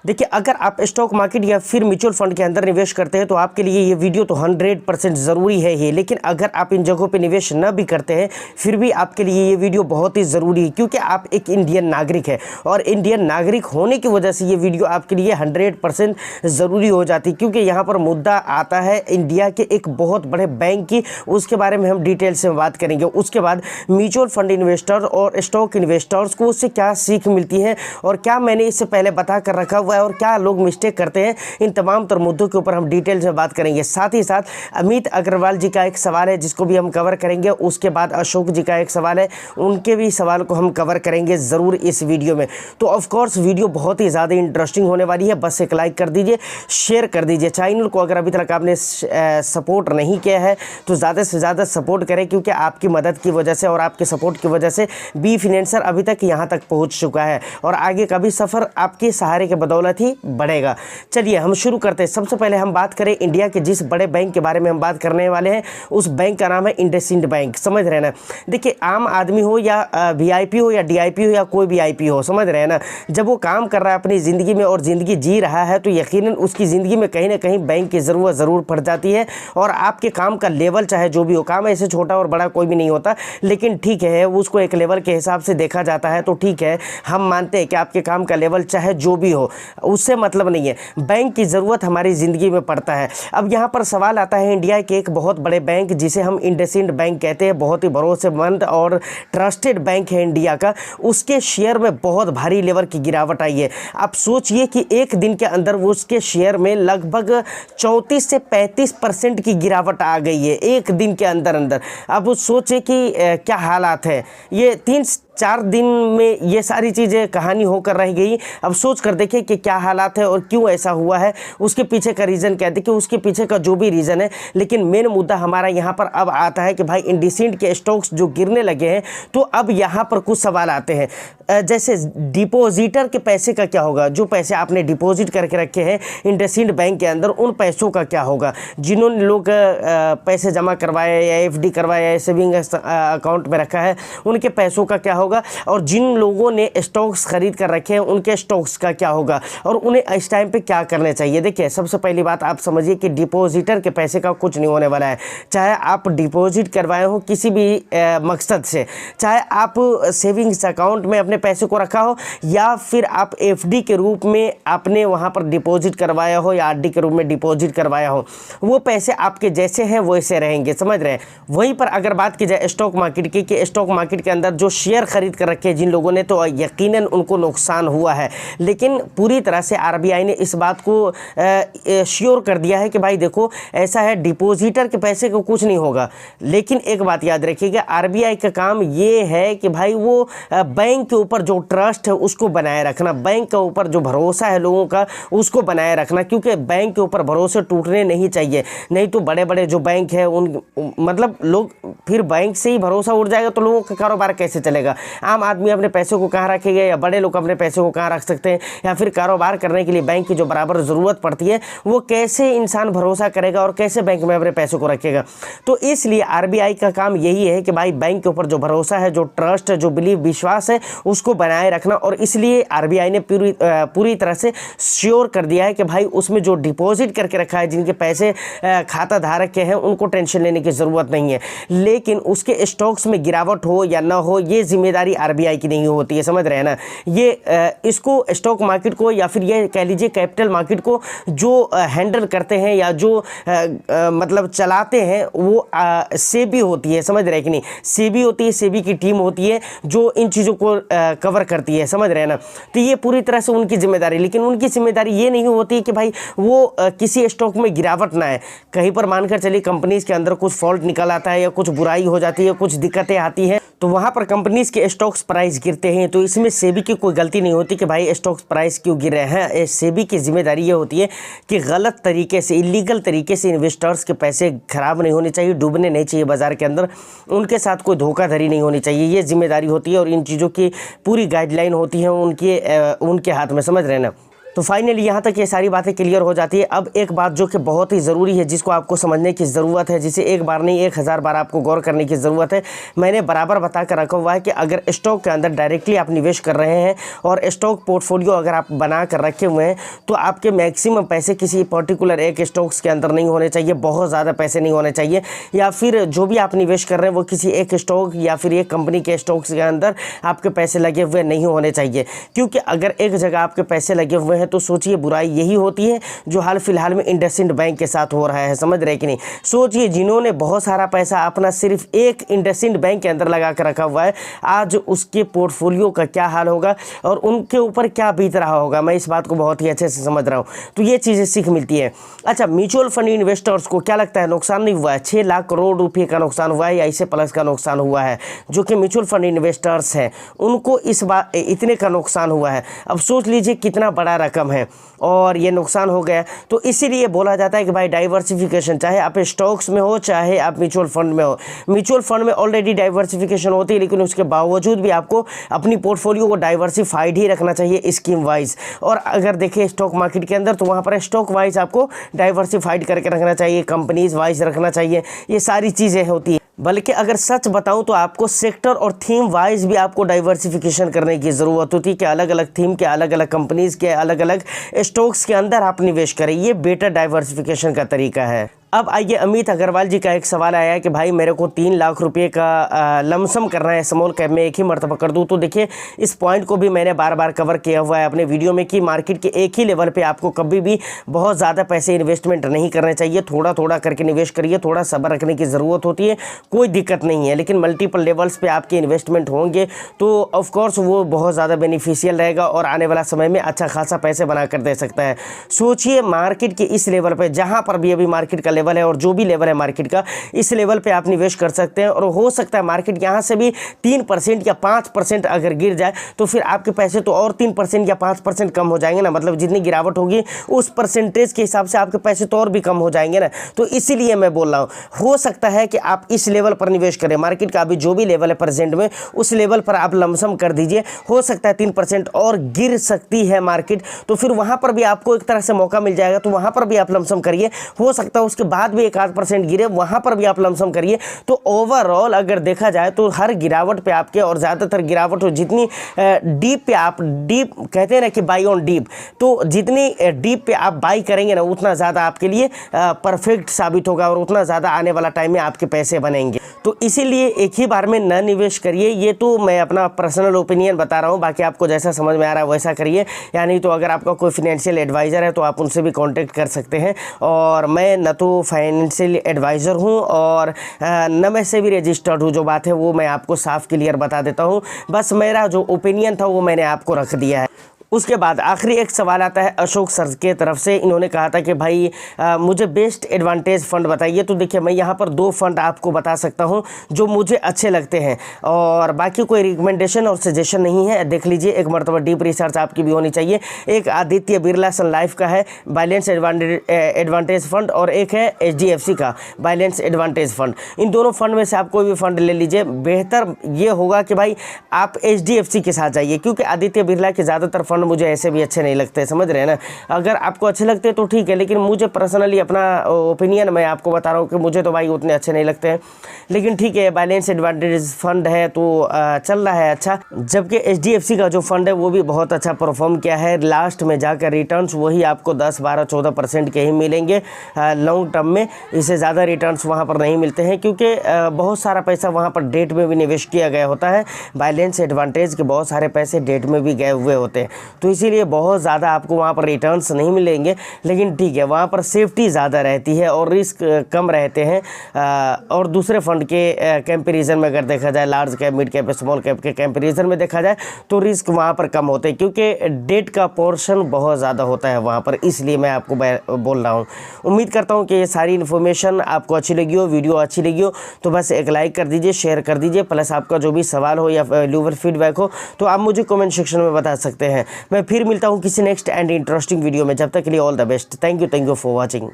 देखिए, अगर आप स्टॉक मार्केट या फिर म्यूचुअल फंड के अंदर निवेश करते हैं तो आपके लिए ये वीडियो तो 100% ज़रूरी है ही। लेकिन अगर आप इन जगहों पे निवेश न भी करते हैं फिर भी आपके लिए ये वीडियो बहुत ही ज़रूरी है, क्योंकि आप एक इंडियन नागरिक है और इंडियन नागरिक होने की वजह से ये वीडियो आपके लिए 100% ज़रूरी हो जाती है। क्योंकि यहाँ पर मुद्दा आता है इंडिया के एक बहुत बड़े बैंक की, उसके बारे में हम डिटेल से बात करेंगे। उसके बाद म्यूचुअल फंड इन्वेस्टर और स्टॉक इन्वेस्टर्स को उससे क्या सीख मिलती है और क्या मैंने इससे पहले बता कर रखा हुआ है और क्या लोग मिस्टेक करते हैं, इन तमाम तर मुद्दों के ऊपर हम डिटेल से बात करेंगे। साथ ही साथ अमित अग्रवाल जी का एक सवाल है जिसको भी हम कवर करेंगे। उसके बाद अशोक जी का एक सवाल है, उनके भी सवाल को हम कवर करेंगे ज़रूर इस वीडियो में। तो ऑफ कोर्स वीडियो बहुत ही ज़्यादा इंटरेस्टिंग होने वाली है। बस एक लाइक कर दीजिए, शेयर कर दीजिए। चैनल को अगर अभी तक आपने सपोर्ट नहीं किया है तो ज़्यादा से ज़्यादा सपोर्ट करें, क्योंकि आपकी मदद की वजह से और आपके सपोर्ट की वजह से बी फाइनेंसर अभी तक यहाँ तक पहुँच चुका है और आगे का भी सफ़र आपके सहारे के बदौलत ही बढ़ेगा। चलिए हम शुरू करते हैं। सबसे पहले हम बात करें इंडिया के जिस बड़े बैंक के बारे में हम बात करने वाले हैं, उस बैंक का नाम है इंडसइंड बैंक। समझ रहे हैं ना। देखिए, आम आदमी हो या वीआईपी हो या डीआईपी हो या कोई भी आईपी हो, समझ रहे हैं ना, जब वो काम कर रहा है अपनी ज़िंदगी में और ज़िंदगी जी रहा है तो यकीनन उसकी ज़िंदगी में कहीं ना कहीं बैंक की ज़रूरत ज़रूर पड़ जाती है। और आपके काम का लेवल चाहे जो भी हो, काम ऐसे छोटा और बड़ा कोई भी नहीं होता, लेकिन ठीक है उसको एक लेवल के हिसाब से देखा जाता है। तो ठीक है, हम मानते हैं कि आपके काम का लेवल चाहे जो भी हो, उससे मतलब नहीं है, बैंक की ज़रूरत हमारी ज़िंदगी में पड़ता है। अब यहाँ पर सवाल आता है, इंडिया के एक बहुत बड़े बैंक जिसे हम इंडसइंड बैंक कहते हैं, बहुत ही भरोसेमंद और ट्रस्टेड बैंक है इंडिया का, उसके शेयर में बहुत भारी लेवल की गिरावट आई है। आप सोचिए कि एक दिन के अंदर वो उसके शेयर में लगभग 34 से 35% की गिरावट आ गई है एक दिन के अंदर अंदर। अब सोचिए कि क्या हालात है। ये 3-4 दिन में ये सारी चीज़ें कहानी होकर रह गई। अब सोच कर देखिए कि क्या हालात है और क्यों ऐसा हुआ है, उसके पीछे का रीज़न क्या है। देखिए, उसके पीछे का जो भी रीज़न है, लेकिन मेन मुद्दा हमारा यहाँ पर अब आता है कि भाई इंडसइंड के स्टॉक्स जो गिरने लगे हैं, तो अब यहाँ पर कुछ सवाल आते हैं। जैसे डिपॉजिटर के पैसे का क्या होगा, जो पैसे आपने डिपॉजिट करके रखे हैं इंडसइंड बैंक के अंदर, उन पैसों का क्या होगा। जिन्होंने लोग पैसे जमा करवाए या एफडी करवाया या सेविंग अकाउंट में रखा है, उनके पैसों का क्या होगा। और जिन लोगों ने स्टॉक्स खरीद कर रखे हैं उनके स्टॉक्स का क्या होगा और उन्हें इस टाइम पे क्या करना चाहिए। देखिए, सबसे पहली बात आप समझिए कि डिपॉजिटर के पैसे का कुछ नहीं होने वाला है। चाहे आप डिपॉजिट करवाए हो किसी भी मकसद से, चाहे आप सेविंग्स अकाउंट में अपने पैसे को रखा हो या फिर आप एफडी के रूप में आपने वहाँ पर डिपॉजिट करवाया हो या आरडी के रूप में डिपॉजिट करवाया हो, वो पैसे आपके जैसे हैं वैसे रहेंगे। समझ रहे हैं। वहीं पर अगर बात की जाए स्टॉक मार्केट की, कि स्टॉक मार्केट के अंदर जो शेयर खरीद कर रखे जिन लोगों ने, तो यकीनन उनको नुकसान हुआ है। लेकिन पूरी तरह से आरबीआई ने इस बात को श्योर कर दिया है कि भाई देखो, ऐसा है, डिपॉजिटर के पैसे को कुछ नहीं होगा। लेकिन एक बात याद रखिएगा, आरबीआई का काम ये है कि भाई वो बैंक के ऊपर जो ट्रस्ट है उसको बनाए रखना, बैंक के ऊपर जो भरोसा है लोगों का उसको बनाए रखना, क्योंकि बैंक के ऊपर भरोसे टूटने नहीं चाहिए। नहीं तो बड़े बड़े जो बैंक है उन मतलब लोग, फिर बैंक से ही भरोसा उड़ जाएगा तो लोगों का कारोबार कैसे चलेगा। आम आदमी अपने पैसे को कहाँ रखेगा या बड़े लोग अपने पैसे को कहाँ रख सकते हैं, या फिर कारोबार करने के लिए बैंक की जो बराबर ज़रूरत पड़ती है वो कैसे इंसान भरोसा करेगा और कैसे बैंक में अपने पैसे को रखेगा। तो इसलिए आरबीआई का काम यही है कि भाई बैंक के ऊपर जो भरोसा है, जो ट्रस्ट है, जो बिलीव विश्वास है, उसको बनाए रखना। और इसलिए आरबीआई ने पूरी तरह से श्योर कर दिया है कि भाई उसमें जो डिपॉजिट करके रखा है, जिनके पैसे खाता धारक के हैं, उनको टेंशन लेने की ज़रूरत नहीं है। लेकिन उसके स्टॉक्स में गिरावट हो या ना हो, ये जिम्मेदारी आरबीआई की नहीं होती है। समझ रहे हैं ना। ये इसको स्टॉक मार्केट को या फिर ये कह लीजिए कैपिटल मार्केट को जो हैंडल करते हैं या जो मतलब चलाते हैं, वो सेबी होती है। समझ रहे हैं कि नहीं। सेबी होती है, सेबी की टीम होती है जो इन चीज़ों को कवर करती है। समझ रहे हैं ना। तो ये पूरी तरह से उनकी जिम्मेदारी, लेकिन उनकी जिम्मेदारी ये नहीं होती कि भाई वो किसी स्टॉक में गिरावट ना आए। कहीं पर मानकर चलिए कंपनीज़ के अंदर कुछ फॉल्ट निकल आता है या कुछ बुराई हो जाती है, कुछ दिक्कतें आती हैं, तो वहाँ पर कंपनीज़ के स्टॉक्स प्राइस गिरते हैं। तो इसमें सेबी की कोई गलती नहीं होती कि भाई स्टॉक्स प्राइस क्यों गिर रहे हैं। सेबी की जिम्मेदारी ये होती है कि गलत तरीके से, इलीगल तरीके से इन्वेस्टर्स के पैसे खराब नहीं होने चाहिए, डूबने नहीं चाहिए बाज़ार के अंदर, उनके साथ कोई धोखाधड़ी नहीं होनी चाहिए। ये जिम्मेदारी होती है और इन चीज़ों की पूरी गाइडलाइन होती है उनके हाथ में। समझ रहे हैं ना। तो फाइनली यहाँ तक ये सारी बातें क्लियर हो जाती है। अब एक बात जो कि बहुत ही ज़रूरी है, जिसको आपको समझने की ज़रूरत है, जिसे एक बार नहीं 1000 बार आपको गौर करने की ज़रूरत है। मैंने बराबर बता कर रखा हुआ है कि अगर स्टॉक के अंदर डायरेक्टली आप निवेश कर रहे हैं और स्टॉक पोर्टफोलियो अगर आप बना कर रखे हुए हैं, तो आपके मैक्सिमम पैसे किसी पर्टिकुलर एक स्टॉक्स के अंदर नहीं होने चाहिए, बहुत ज़्यादा पैसे नहीं होने चाहिए, या फिर जो भी आप निवेश कर रहे हैं वो किसी एक स्टॉक या फिर एक कंपनी के स्टॉक्स के अंदर आपके पैसे लगे हुए नहीं होने चाहिए। क्योंकि अगर एक जगह आपके पैसे लगे हुए हैं तो सोचिए बुराई यही होती है जो हाल फिलहाल में इंडसइंड बैंक के साथ हो रहा है, समझ रहे कि नहीं। सोचिए जिन्होंने बहुत सारा पैसा अपना सिर्फ एक इंडसइंड बैंक के अंदर लगा कर रखा हुआ है, आज उसके पोर्टफोलियो का क्या हाल होगा और उनके ऊपर क्या बीत रहा होगा, मैं इस बात को बहुत ही अच्छे से समझ रहा हूँ। तो ये चीज़ें सीख मिलती है। अच्छा, म्यूचुअल फंड इन्वेस्टर्स को क्या लगता है नुकसान नहीं हुआ है? 6 लाख करोड़ रुपये का नुकसान हुआ है या इससे प्लस का नुकसान हुआ है? जो कि म्यूचुअल फंड इन्वेस्टर्स हैं उनको इस बार इतने का नुकसान हुआ है। अब सोच लीजिए कितना बड़ा रकम है और ये नुकसान हो गया। तो इसीलिए बोला जाता है कि भाई डाइवर्सिफिकेशन, चाहे आप स्टॉक्स में हो चाहे आप म्यूचुअल फंड में हो। म्यूचुअल फंड में ऑलरेडी डाइवर्सिफिकेशन होती है, लेकिन उसके बावजूद भी आपको अपनी पोर्टफोलियो को डाइवर्सिफाइड ही रखना चाहिए स्कीम वाइज। और अगर देखें स्टॉक मार्केट के अंदर तो वहाँ पर स्टॉक वाइज आपको डाइवर्सिफाइड करके रखना चाहिए, कंपनीज वाइज रखना चाहिए, ये सारी चीज़ें होती है। बल्कि अगर सच बताऊं तो आपको सेक्टर और थीम वाइज भी आपको डाइवर्सिफिकेशन करने की ज़रूरत होती है कि अलग अलग थीम के, अलग अलग कंपनीज़ के, अलग अलग स्टॉक्स के अंदर आप निवेश करें। ये बेटर डाइवर्सिफिकेशन का तरीका है। अब आइए, अमित अग्रवाल जी का एक सवाल आया है कि भाई मेरे को 3 लाख रुपए का लमसम करना है स्मॉल कैप में, एक ही मरतबा कर दूं। तो देखिए इस पॉइंट को भी मैंने बार बार कवर किया हुआ है अपने वीडियो में कि मार्केट के एक ही लेवल पे आपको कभी भी बहुत ज़्यादा पैसे इन्वेस्टमेंट नहीं करने चाहिए। थोड़ा थोड़ा करके निवेश करिए, थोड़ा सब्र रखने की ज़रूरत होती है, कोई दिक्कत नहीं है। लेकिन मल्टीपल लेवल्स पर आपके इन्वेस्टमेंट होंगे तो ऑफकोर्स वो बहुत ज़्यादा बेनिफिशियल रहेगा और आने वाला समय में अच्छा खासा पैसे बना कर दे सकता है। सोचिए मार्केट के इस लेवल पर, जहाँ पर भी अभी मार्केट का लेवल है और जो भी लेवल है मार्केट का, इस लेवल पे आप निवेश कर सकते हैं। और हो सकता है मार्केट यहाँ से भी 3% या 5% अगर गिर जाए तो फिर आपके पैसे तो और 3% या 5% कम हो जाएंगे ना। मतलब जितनी गिरावट होगी उस परसेंटेज के हिसाब से आपके पैसे तो और भी कम हो जाएंगे ना। तो इसीलिए मैं बोल रहा हूँ, हो सकता है कि आप इस लेवल पर निवेश करें, मार्केट का अभी जो भी लेवल है प्रेजेंट में उस लेवल पर आप लमसम कर दीजिए। हो सकता है 3% और गिर सकती है मार्केट, तो फिर वहाँ पर भी आपको एक तरह से मौका मिल जाएगा, तो वहाँ पर भी आप लमसम करिए। हो सकता है उसके बाद भी 1-8% गिरे, वहाँ पर भी आप लमसम करिए। तो ओवरऑल अगर देखा जाए तो हर गिरावट पे आपके, और ज़्यादातर गिरावट हो जितनी डीप पे आप, डीप कहते हैं ना कि बाई ऑन डीप, तो जितनी डीप पे आप बाई करेंगे ना उतना ज़्यादा आपके लिए परफेक्ट साबित होगा और उतना ज़्यादा आने वाला टाइम में आपके पैसे बनेंगे। तो इसीलिए एक ही बार में न निवेश करिए। ये तो मैं अपना पर्सनल ओपिनियन बता रहा हूँ, बाकी आपको जैसा समझ में आ रहा है वैसा करिए। यानी तो अगर आपका कोई फिनेंशियल एडवाइज़र है तो आप उनसे भी कांटेक्ट कर सकते हैं। और मैं न तो फाइनेंशियल एडवाइज़र हूँ और न मैं से भी रजिस्टर्ड हूँ, जो बात है वो मैं आपको साफ क्लियर बता देता हूँ। बस मेरा जो ओपिनियन था वो मैंने आपको रख दिया है। उसके बाद आखिरी एक सवाल आता है अशोक सर के तरफ से। इन्होंने कहा था कि भाई मुझे बेस्ट एडवांटेज फ़ंड बताइए। तो देखिए मैं यहाँ पर 2 फंड आपको बता सकता हूँ जो मुझे अच्छे लगते हैं, और बाकी कोई रिकमेंडेशन और सजेशन नहीं है। देख लीजिए, एक मरतबा डीप रिसर्च आपकी भी होनी चाहिए। एक आदित्य बिरला सन लाइफ का है बैलेंस एडवांटेज फ़ंड, और एक है HDFC का बैलेंस एडवांटेज फ़ंड। इन दोनों फंड में से आप कोई भी फंड ले लीजिए। बेहतर ये होगा कि भाई आप HDFC के साथ जाइए, क्योंकि आदित्य बिरला के ज़्यादातर फंड मुझे ऐसे भी अच्छे नहीं लगते, समझ रहे हैं ना। अगर आपको अच्छे लगते हैं तो ठीक है, लेकिन मुझे पर्सनली अपना ओपिनियन मैं आपको बता रहा हूँ कि मुझे तो भाई उतने अच्छे नहीं लगते हैं। लेकिन ठीक है, बैलेंस एडवांटेज फंड है तो चल रहा है अच्छा। जबकि HDFC का जो फंड है वो भी बहुत अच्छा परफॉर्म किया है। लास्ट में जाकर रिटर्न्स वही आपको 10, 12, 14% के ही मिलेंगे लॉन्ग टर्म में। इससे ज़्यादा रिटर्न्स वहाँ पर नहीं मिलते हैं, क्योंकि बहुत सारा पैसा वहाँ पर डेट में भी निवेश किया गया होता है। बैलेंस एडवांटेज के बहुत सारे पैसे डेट में भी गए हुए होते हैं, तो इसीलिए बहुत ज़्यादा आपको वहाँ पर रिटर्न्स नहीं मिलेंगे। लेकिन ठीक है, वहाँ पर सेफ्टी ज़्यादा रहती है और रिस्क कम रहते हैं। और दूसरे फंड के कंपैरिजन में अगर देखा जाए, large cap, mid cap, small cap के कंपैरिजन में देखा जाए तो रिस्क वहाँ पर कम होते हैं, क्योंकि डेट का पोर्शन बहुत ज़्यादा होता है वहाँ पर। इसलिए मैं आपको बोल रहा हूँ। उम्मीद करता हूँ कि ये सारी इन्फॉर्मेशन आपको अच्छी लगी हो, वीडियो अच्छी लगी हो तो बस एक लाइक कर दीजिए, शेयर कर दीजिए। प्लस आपका जो भी सवाल हो या वैल्यूएबल फीडबैक हो तो आप मुझे कमेंट सेक्शन में बता सकते हैं। मैं फिर मिलता हूँ किसी नेक्स्ट एंड इंटरेस्टिंग वीडियो में। जब तक के लिए all the best. Thank you for watching.